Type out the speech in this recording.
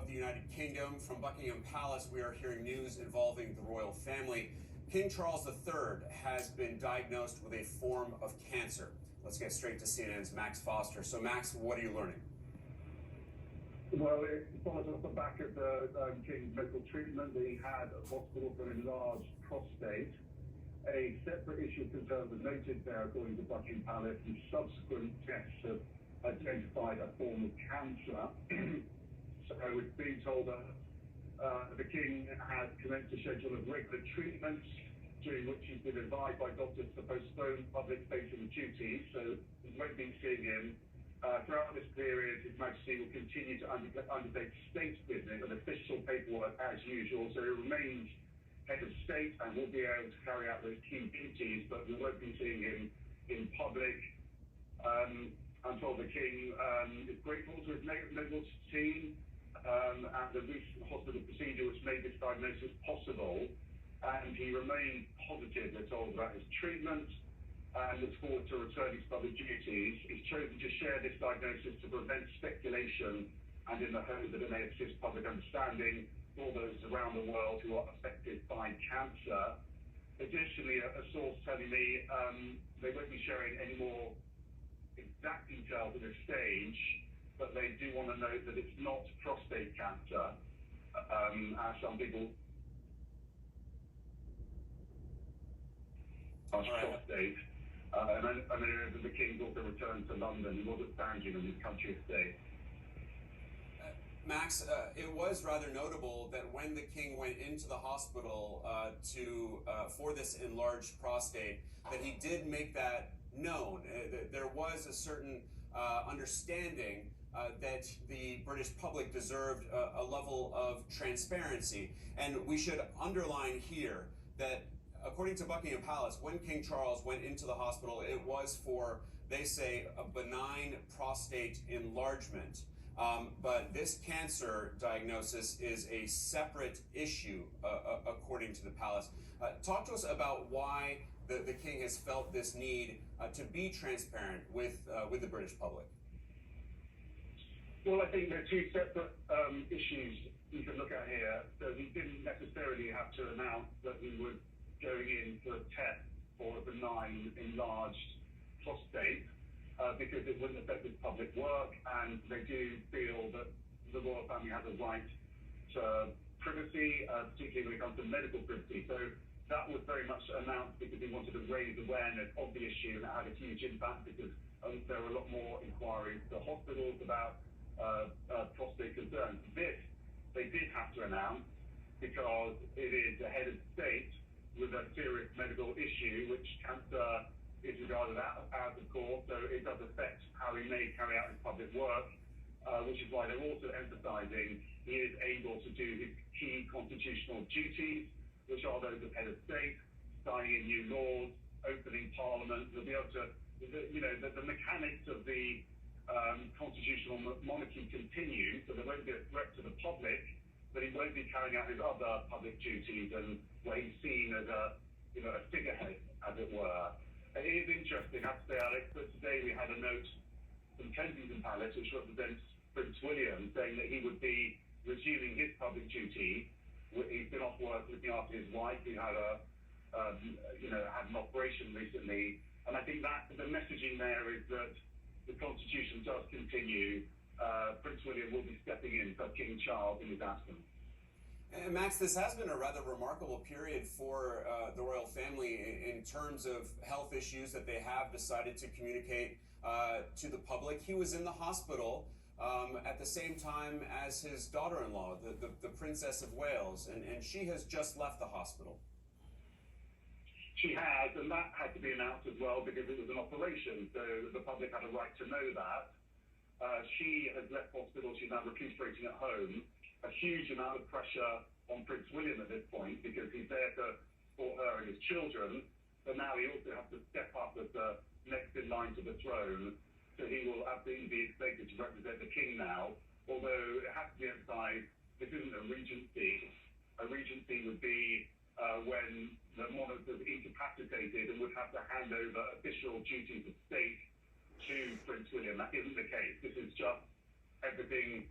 of the United Kingdom. From Buckingham Palace, we are hearing news involving the royal family. King Charles III has been diagnosed with a form of cancer. Let's get straight to CNN's Max Foster. So, Max, what are you learning? Well, it follows off the back of the King's medical treatment that he had at hospital for an enlarged prostate. A separate issue of concern was noted there, according to Buckingham Palace, and subsequent tests have identified a form of cancer. So it's being told that the King has commenced a schedule of regular treatments, during which he's been advised by doctors to postpone public-facing duties, so we won't be seeing him. Throughout this period, His Majesty will continue to undertake state business and official paperwork as usual, so he remains head of state and will be able to carry out those key duties, but we won't be seeing him in public. I'm told the King is grateful to his medical team and the recent hospital procedure which made this diagnosis possible, and he remains positive, we're told, about his treatment and looks forward to returning to public duties. He's chosen to share this diagnosis to prevent speculation and in the hope that it may assist public understanding for all those around the world who are affected by cancer. Additionally, a source telling me they won't be sharing any more exact details at this stage, but they do want to note that it's not prostate cancer, as some people prostate. And then the King's also returned to London. He wasn't standing in his country estate. Max, it was rather notable that when the King went into the hospital for this enlarged prostate, that he did make that known. There was a certain understanding that the British public deserved a level of transparency. And we should underline here that, according to Buckingham Palace, when King Charles went into the hospital, it was for, they say, a benign prostate enlargement. But this cancer diagnosis is a separate issue, according to the palace. Talk to us about why the King has felt this need to be transparent with the British public. Well, I think there are two separate issues you can look at here. So he didn't necessarily have to announce that he was going in for a test for a benign enlarged prostate, because it wouldn't affect his public work, and they do feel that the royal family has a right to privacy, particularly when it comes to medical privacy. So that was very much announced because he wanted to raise awareness of the issue, and it had a huge impact because there were a lot more inquiries to hospitals about prostate concerns. This they did have to announce because it is the head of state with a serious medical issue, which cancer is regarded as, of course, so it does affect how he may carry out his public work, which is why they're also emphasising he is able to do his key constitutional duties, which are those of head of state, signing in new laws, opening parliament. He'll be able to, the mechanics of the constitutional monarchy continue, so there won't be a threat to the public, but he won't be carrying out his other public duties and where he's seen as a figurehead, as it were. It is interesting, I have to say, Alex, that today we had a note from Kensington Palace, which represents Prince William, saying that he would be resuming his public duty. He's been off work looking after his wife, who had had an operation recently, and I think that the messaging there is that the Constitution does continue. Prince William will be stepping in for King Charles in his absence. And Max, this has been a rather remarkable period for the royal family in terms of health issues that they have decided to communicate to the public. He was in the hospital at the same time as his daughter-in-law, the Princess of Wales, and she has just left the hospital. She has, and that had to be announced as well because it was an operation, so the public had a right to know that. She has left hospital, she's now recuperating at home. A huge amount of pressure on Prince William at this point because he's there to support her and his children, but now he also has to step up as the next in line to the throne, so he will absolutely be expected to represent the King now, although it has to be emphasised, this isn't a regency. A regency would be when the monarch is incapacitated and would have to hand over official duties of state to Prince William. That isn't the case. This is just everything